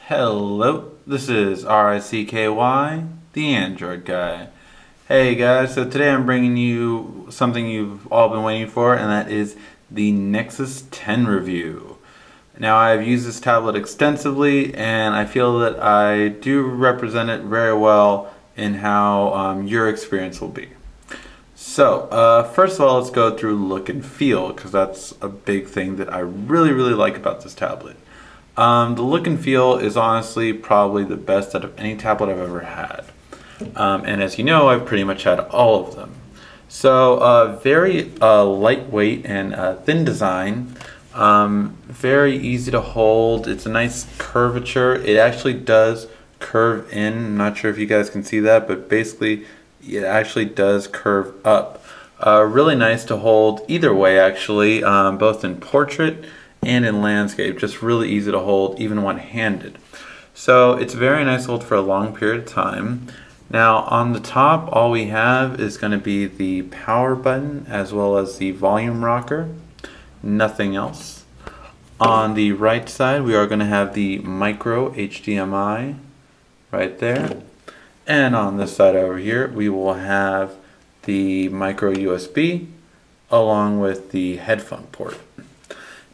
Hello, this is RICKY, the Android guy. Hey guys, so today I'm bringing you something you've all been waiting for, and that is the Nexus 10 review. Now, I've used this tablet extensively, and I feel that I do represent it very well in how your experience will be. So, first of all, let's go through look and feel, because that's a big thing that I really like about this tablet. The look and feel is honestly probably the best out of any tablet I've ever had. And as you know, I've pretty much had all of them. So very lightweight and thin design, very easy to hold. It's a nice curvature. It actually does curve in. I'm not sure if you guys can see that, but basically it actually does curve up. Really nice to hold either way actually, both in portrait and in landscape. Just really easy to hold even one-handed. So it's very nice to hold for a long period of time. Now on the top, all we have is going to be the power button as well as the volume rocker. Nothing else. On the right side, we are going to have the micro HDMI right there. And on this side over here, we will have the micro USB along with the headphone port.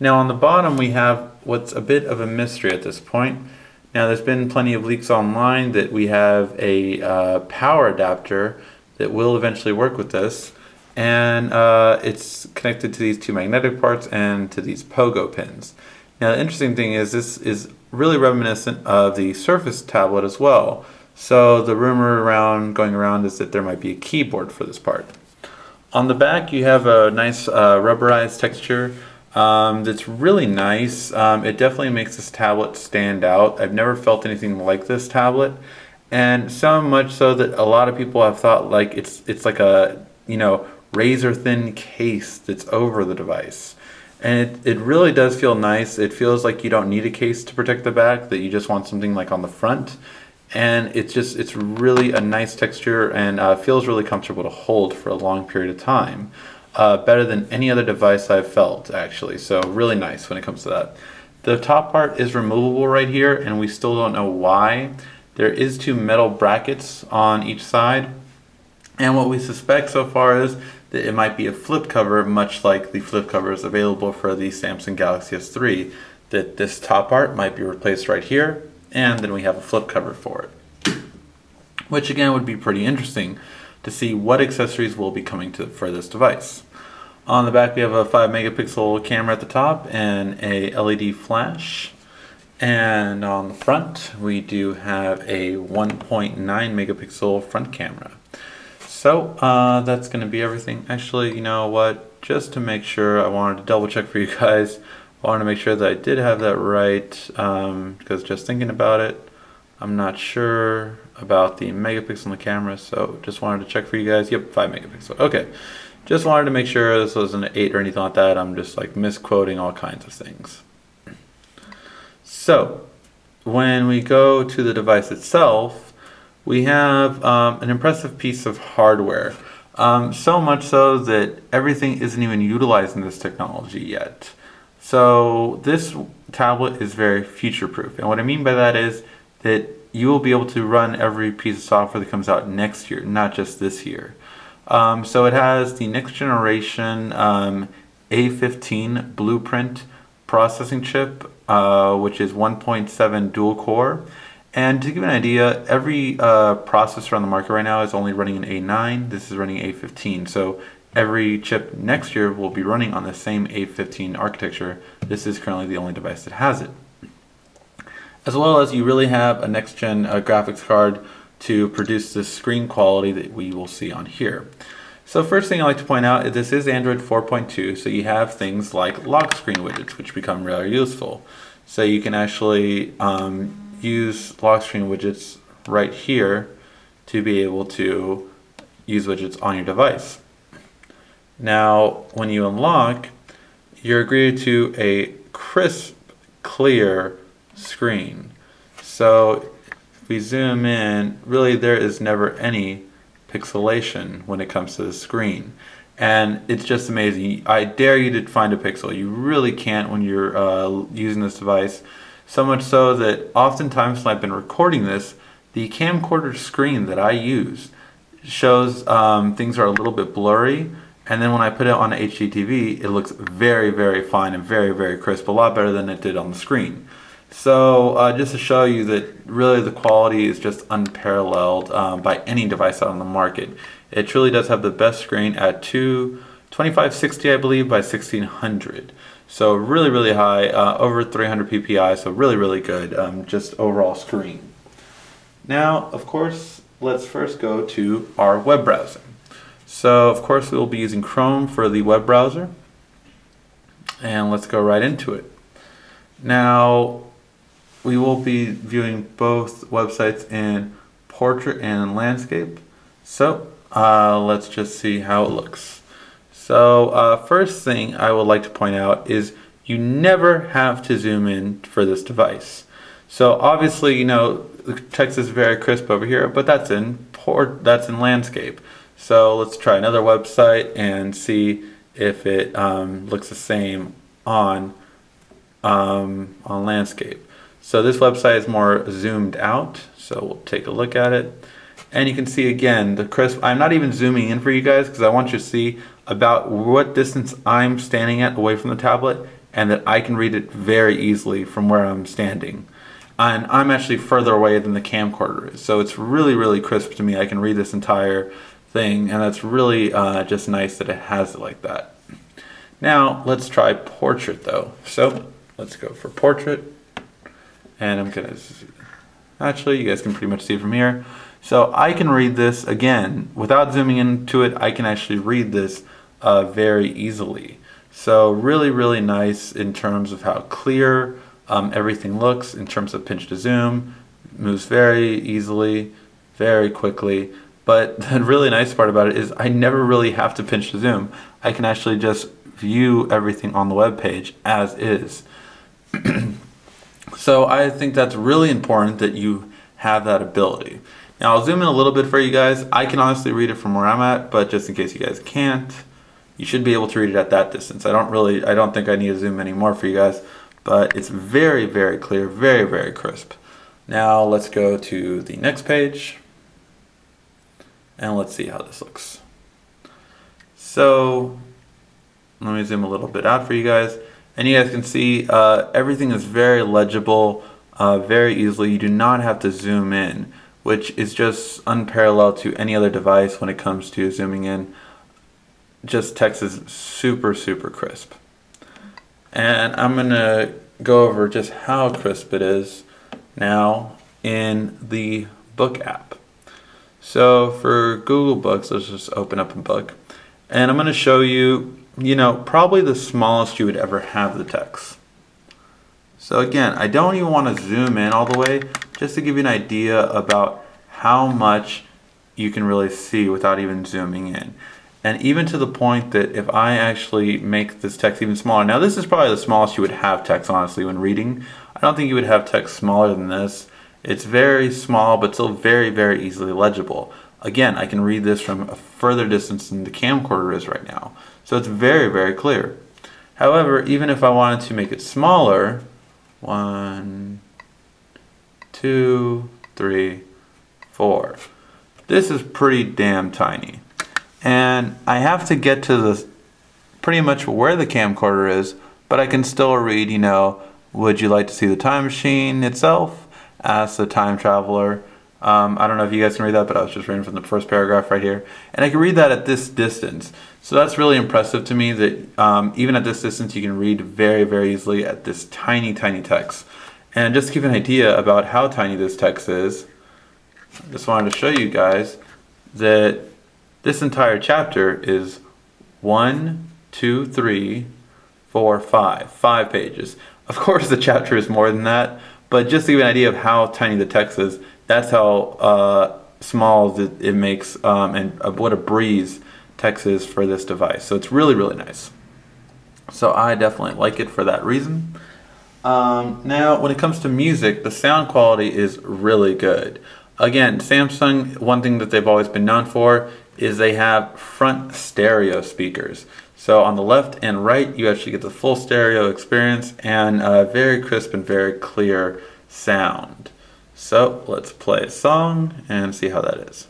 Now on the bottom we have what's a bit of a mystery at this point. Now there's been plenty of leaks online that we have a power adapter that will eventually work with this, and it's connected to these two magnetic parts and to these pogo pins. Now the interesting thing is this is really reminiscent of the Surface tablet as well. So the rumor going around is that there might be a keyboard for this part. On the back you have a nice rubberized texture. That's really nice. It definitely makes this tablet stand out. I've never felt anything like this tablet, and so much so that a lot of people have thought like it's like a razor thin case that's over the device, and it really does feel nice. It feels like you don't need a case to protect the back, that you just want something like on the front, and it's really a nice texture and feels really comfortable to hold for a long period of time. Better than any other device I've felt actually, so really nice when it comes to that. The top part is removable right here, and we still don't know why. There is two metal brackets on each side, and what we suspect so far is that it might be a flip cover, much like the flip covers available for the Samsung Galaxy S3, that this top part might be replaced right here, and then we have a flip cover for it, which again would be pretty interesting to see what accessories will be coming for this device. On the back we have a 5 megapixel camera at the top and a LED flash, and on the front we do have a 1.9 megapixel front camera. So that's going to be everything. Actually, you know what, just to make sure, I wanted to double check for you guys. I wanted to make sure that I did have that right, because just thinking about it, I'm not sure about the megapixel in the camera, so just wanted to check for you guys. Yep, 5 megapixel. Okay, just wanted to make sure this wasn't an 8 or anything like that. I'm just like misquoting all kinds of things. So when we go to the device itself, we have an impressive piece of hardware. So much so that everything isn't even utilizing this technology yet. So this tablet is very future-proof, and what I mean by that is that you will be able to run every piece of software that comes out next year, not just this year. So it has the next generation A15 Blueprint processing chip, which is 1.7 dual core. And to give you an idea, every processor on the market right now is only running an A9. This is running A15. So every chip next year will be running on the same A15 architecture. This is currently the only device that has it. As well as you really have a next-gen graphics card to produce the screen quality that we will see on here. So first thing I like to point out is this is Android 4.2, so you have things like lock screen widgets, which become really useful. So you can actually use lock screen widgets right here to be able to use widgets on your device. Now, when you unlock, you're greeted to a crisp, clear screen. So if we zoom in, really there is never any pixelation when it comes to the screen, and it's just amazing. I dare you to find a pixel. You really can't when you're using this device. So much so that oftentimes when I've been recording this, the camcorder screen that I use shows things are a little bit blurry, and then when I put it on HDTV, it looks very, very fine and very, very crisp, a lot better than it did on the screen. So just to show you that really the quality is just unparalleled by any device out on the market. It truly does have the best screen at 2560, I believe, by 1600. So really, really high, over 300 ppi, so really, really good, just overall screen. Now, of course, let's first go to our web browser. So, of course, we'll be using Chrome for the web browser. And let's go right into it. Now, we will be viewing both websites in portrait and landscape. So, let's just see how it looks. So, first thing I would like to point out is you never have to zoom in for this device. So, obviously, you know, the text is very crisp over here, but that's in landscape. So let's try another website and see if it looks the same on landscape. So this website is more zoomed out, so we'll take a look at it. And you can see again the crisp. I'm not even zooming in for you guys because I want you to see about what distance I'm standing at away from the tablet, and that I can read it very easily from where I'm standing. And I'm actually further away than the camcorder is, so it's really, really crisp to me. I can read this entire thing, and that's really just nice that it has it like that. Now let's try portrait though. So let's go for portrait, and I'm gonna actually, you guys can pretty much see it from here. So I can read this again without zooming into it. I can actually read this very easily. So really, really nice in terms of how clear everything looks. In terms of pinch to zoom, moves very easily, very quickly. But the really nice part about it is I never really have to pinch to zoom. I can actually just view everything on the web page as is. So I think that's really important that you have that ability. Now I'll zoom in a little bit for you guys. I can honestly read it from where I'm at, but just in case you guys can't, you should be able to read it at that distance. I don't think I need to zoom anymore for you guys, but it's very, very clear, very, very crisp. Now let's go to the next page. And let's see how this looks. So let me zoom a little bit out for you guys. And you guys can see everything is very legible, very easily. You do not have to zoom in, which is just unparalleled to any other device when it comes to zooming in. Just text is super, super crisp. And I'm gonna go over just how crisp it is now in the book app. So for Google Books, let's just open up a book. And I'm going to show you, probably the smallest you would ever have the text. So again, I don't even want to zoom in all the way, just to give you an idea about how much you can really see without even zooming in. And even to the point that if I actually make this text even smaller, now this is probably the smallest you would have text, honestly, when reading. I don't think you would have text smaller than this. It's very small, but still very, very easily legible. Again, I can read this from a further distance than the camcorder is right now. So it's very, very clear. However, even if I wanted to make it smaller, 1, 2, 3, 4. This is pretty damn tiny. And I have to get to the pretty much where the camcorder is, but I can still read, would you like to see the time machine itself? Ask the time traveler. I don't know if you guys can read that, but I was just reading from the first paragraph right here. And I can read that at this distance. So that's really impressive to me that even at this distance you can read very, very easily at this tiny, tiny text. And just to give you an idea about how tiny this text is, I just wanted to show you guys that this entire chapter is 1, 2, 3, 4, 5. 5 pages. Of course the chapter is more than that, but just to give you an idea of how tiny the text is, that's how small it makes and what a breeze text is for this device. So it's really, really nice. So I definitely like it for that reason. Now, when it comes to music, the sound quality is really good. Again, Samsung, one thing that they've always been known for is they have front stereo speakers. So on the left and right, you actually get the full stereo experience and a very crisp and very clear sound. So let's play a song and see how that is.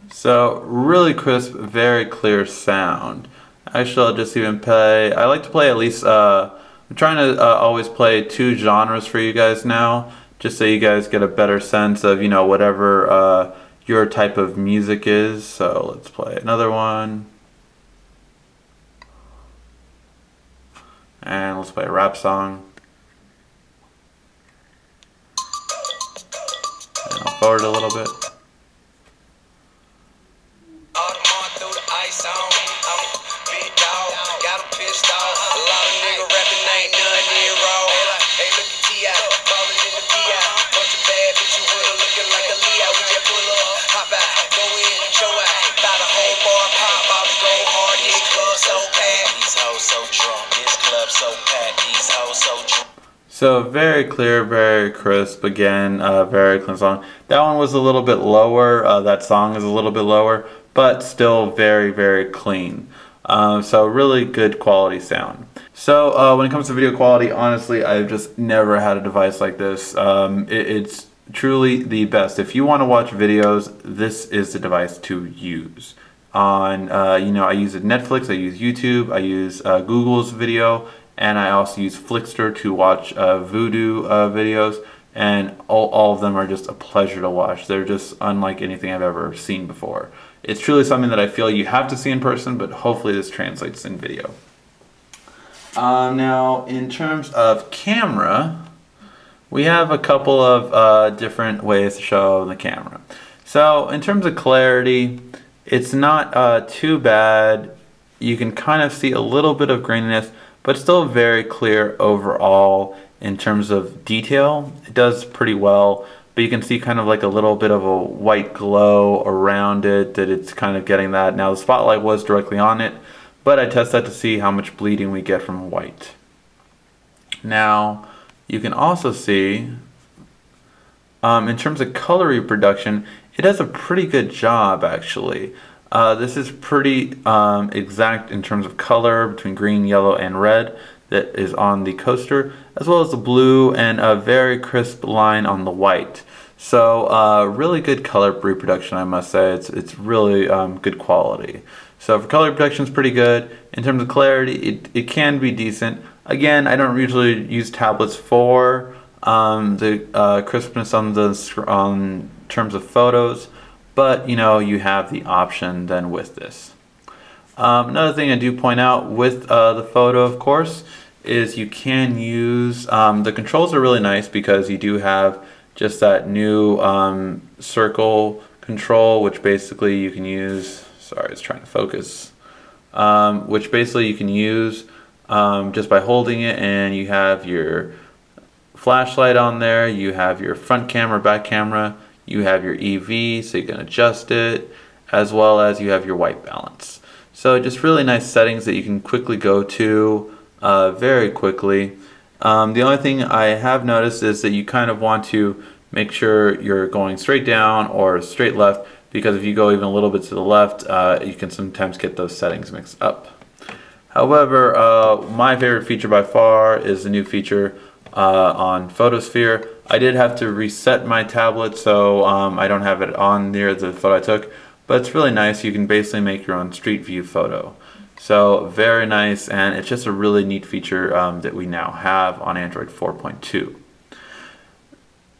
So really crisp, very clear sound. Actually, I'll just even play, I like to play at least, I'm trying to always play 2 genres for you guys now, just so you guys get a better sense of, you know, whatever your type of music is. So let's play another one. And let's play a rap song. And I'll forward a little bit. So very clear, very crisp. Again, very clean song. That one was a little bit lower. That song is a little bit lower, but still very, very clean. So really good quality sound. So when it comes to video quality, honestly, I've just never had a device like this. It's truly the best. If you want to watch videos, this is the device to use. On you know, I use Netflix, I use YouTube, I use Google's video, and I also use Flickster to watch Voodoo videos, and all of them are just a pleasure to watch. They're just unlike anything I've ever seen before. It's truly something that I feel you have to see in person, but hopefully this translates in video. Now, in terms of camera, we have a couple of different ways to show the camera. So in terms of clarity, it's not too bad. You can kind of see a little bit of graininess, but still very clear overall in terms of detail. It does pretty well, but you can see kind of like a little bit of a white glow around it, that it's kind of getting that. Now the spotlight was directly on it, but I test that to see how much bleeding we get from white. Now you can also see in terms of color reproduction, it does a pretty good job actually. This is pretty exact in terms of color between green, yellow, and red that is on the coaster, as well as the blue and a very crisp line on the white. So really good color reproduction, I must say. It's really good quality. So for color reproduction, it's pretty good. In terms of clarity, it can be decent. Again, I don't usually use tablets for the crispness on the terms of photos, but you know, you have the option then with this. Another thing I do point out with the photo, of course, is you can use the controls are really nice because you do have just that new circle control, which basically you can use. Sorry, it's trying to focus. Which basically you can use just by holding it, and you have your flashlight on there, you have your front camera, back camera, you have your EV, so you can adjust it, as well as you have your white balance. So just really nice settings that you can quickly go to very quickly. The only thing I have noticed is that you kind of want to make sure you're going straight down or straight left, because if you go even a little bit to the left, you can sometimes get those settings mixed up. However, my favorite feature by far is the new feature on Photosphere. I did have to reset my tablet, so I don't have it on near the photo I took, but it's really nice. You can basically make your own street view photo. So very nice, and it's just a really neat feature that we now have on Android 4.2.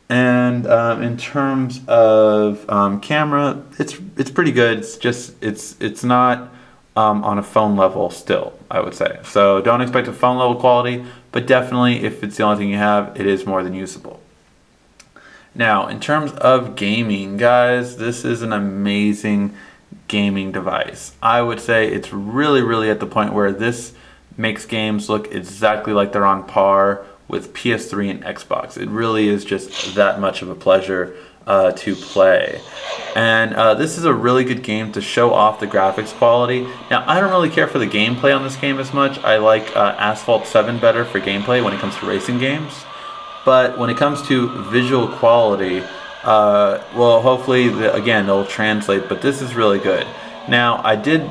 And in terms of camera, it's pretty good. It's just it's not on a phone level still, I would say. So don't expect a phone level quality, but definitely if it's the only thing you have, it is more than usable. Now, in terms of gaming, guys, this is an amazing gaming device. I would say it's really at the point where this makes games look exactly like they're on par with PS3 and Xbox. It really is just that much of a pleasure to play. And this is a really good game to show off the graphics quality. Now, I don't really care for the gameplay on this game as much. I like Asphalt 7 better for gameplay when it comes to racing games. But when it comes to visual quality, well, hopefully, again, it'll translate, but this is really good. Now, I did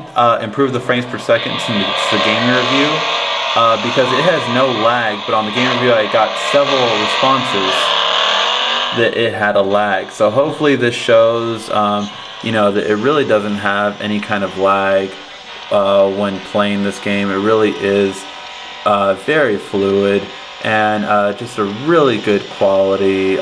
improve the frames per second since the gaming review because it has no lag, but on the gaming review I got several responses that it had a lag. So hopefully this shows, you know, that it really doesn't have any kind of lag when playing this game. It really is very fluid and just a really good quality.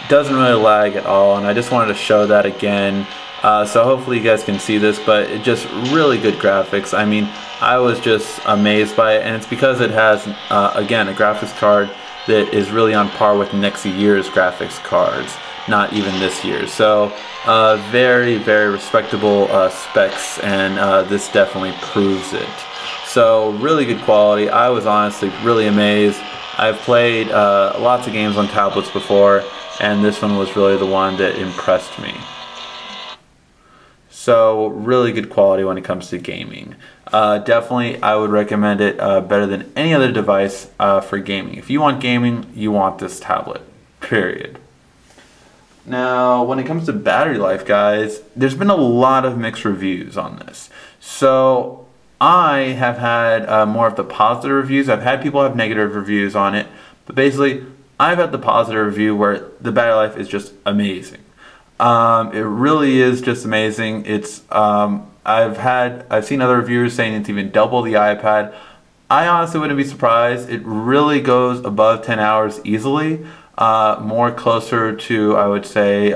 Doesn't really lag at all, and I just wanted to show that again. So hopefully you guys can see this, but it just really good graphics. I mean, I was just amazed by it, and it's because it has, again, a graphics card that is really on par with next year's graphics cards, not even this year. So very, very respectable specs, and this definitely proves it. So really good quality. I was honestly really amazed. I've played lots of games on tablets before, and this one was really the one that impressed me. So really good quality when it comes to gaming. Definitely I would recommend it better than any other device for gaming. If you want gaming, you want this tablet, period. Now when it comes to battery life, guys, there's been a lot of mixed reviews on this. So I have had more of the positive reviews. I've had people have negative reviews on it, but basically I've had the positive review where the battery life is just amazing. It really is just amazing. It's I've seen other reviewers saying it's even double the iPad. I honestly wouldn't be surprised. It really goes above 10 hours easily. More closer to, I would say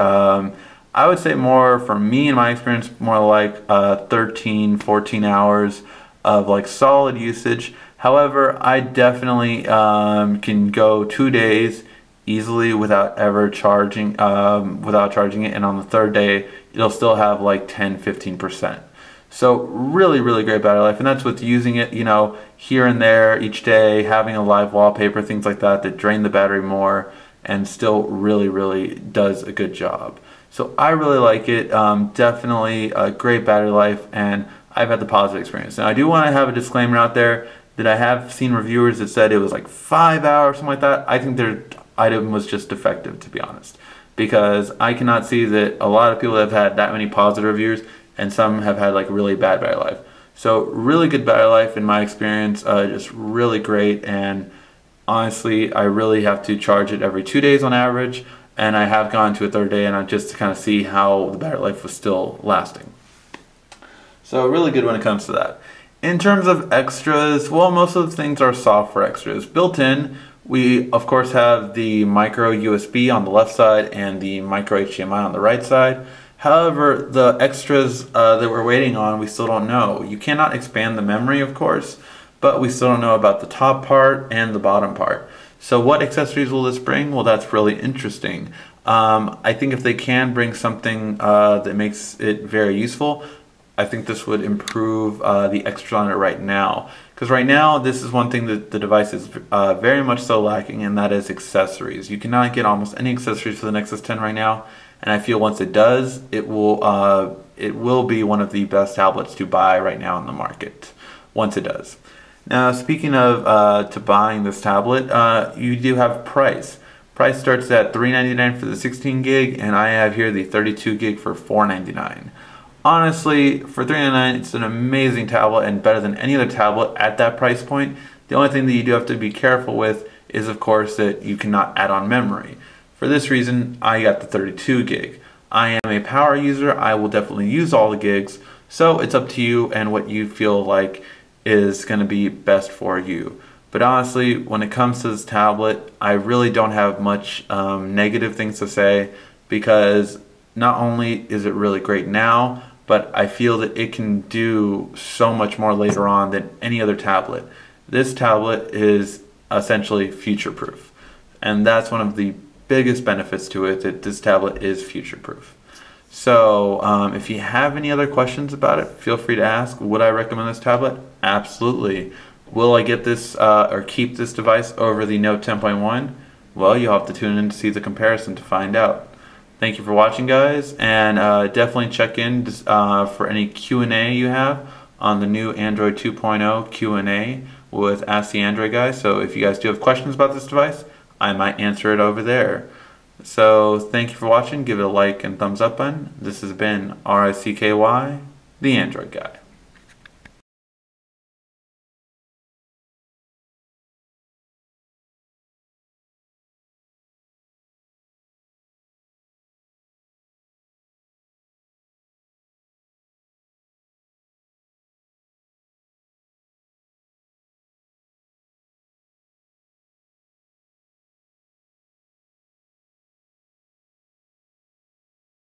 more, for me in my experience, more like 13, 14 hours of like solid usage. However, I definitely can go 2 days easily without ever charging it, and on the third day it'll still have like 10-15%. So really great battery life, and that's with using it, you know, here and there each day, having a live wallpaper, things like that drain the battery more, and still really does a good job. So I really like it. Definitely a great battery life, and I've had the positive experience. Now I do want to have a disclaimer out there that I have seen reviewers that said it was like 5 hours, something like that. I think their item was just defective, to be honest, because I cannot see that a lot of people have had that many positive reviews and some have had like really bad battery life. So really good battery life in my experience, just really great. And honestly, I really have to charge it every 2 days on average, and I have gone to a third day, and I just to kind of see how the battery life was still lasting. So really good when it comes to that. In terms of extras, well, most of the things are software extras. Built in, we of course have the micro USB on the left side and the micro HDMI on the right side. However, the extras that we're waiting on, we still don't know. You cannot expand the memory, of course, but we still don't know about the top part and the bottom part. So what accessories will this bring? Well, that's really interesting. I think if they can bring something that makes it very useful, I think this would improve the extras on it right now. Because right now, this is one thing that the device is very much so lacking, and that is accessories. You cannot get almost any accessories for the Nexus 10 right now, and I feel once it does, it will be one of the best tablets to buy right now in the market, once it does. Now, speaking of to buying this tablet, you do have price. Price starts at $399 for the 16 gig, and I have here the 32 gig for $499. Honestly, for $399, it's an amazing tablet and better than any other tablet at that price point. The only thing that you do have to be careful with is, of course, that you cannot add on memory. For this reason, I got the 32 gig. I am a power user. I will definitely use all the gigs, so it's up to you and what you feel like is going to be best for you. But honestly, when it comes to this tablet, I really don't have much negative things to say, because not only is it really great now, but I feel that it can do so much more later on than any other tablet. This tablet is essentially future-proof, and that's one of the biggest benefits to it, that this tablet is future-proof. So if you have any other questions about it, feel free to ask. Would I recommend this tablet? Absolutely. Will I get this or keep this device over the Note 10.1? Well, you'll have to tune in to see the comparison to find out. Thank you for watching, guys, and definitely check in for any Q&A you have on the new Android 2.0 Q&A with Ask the Android Guy. So if you guys do have questions about this device, I might answer it over there. So thank you for watching. Give it a like and thumbs up button. This has been RICKY, the Android Guy.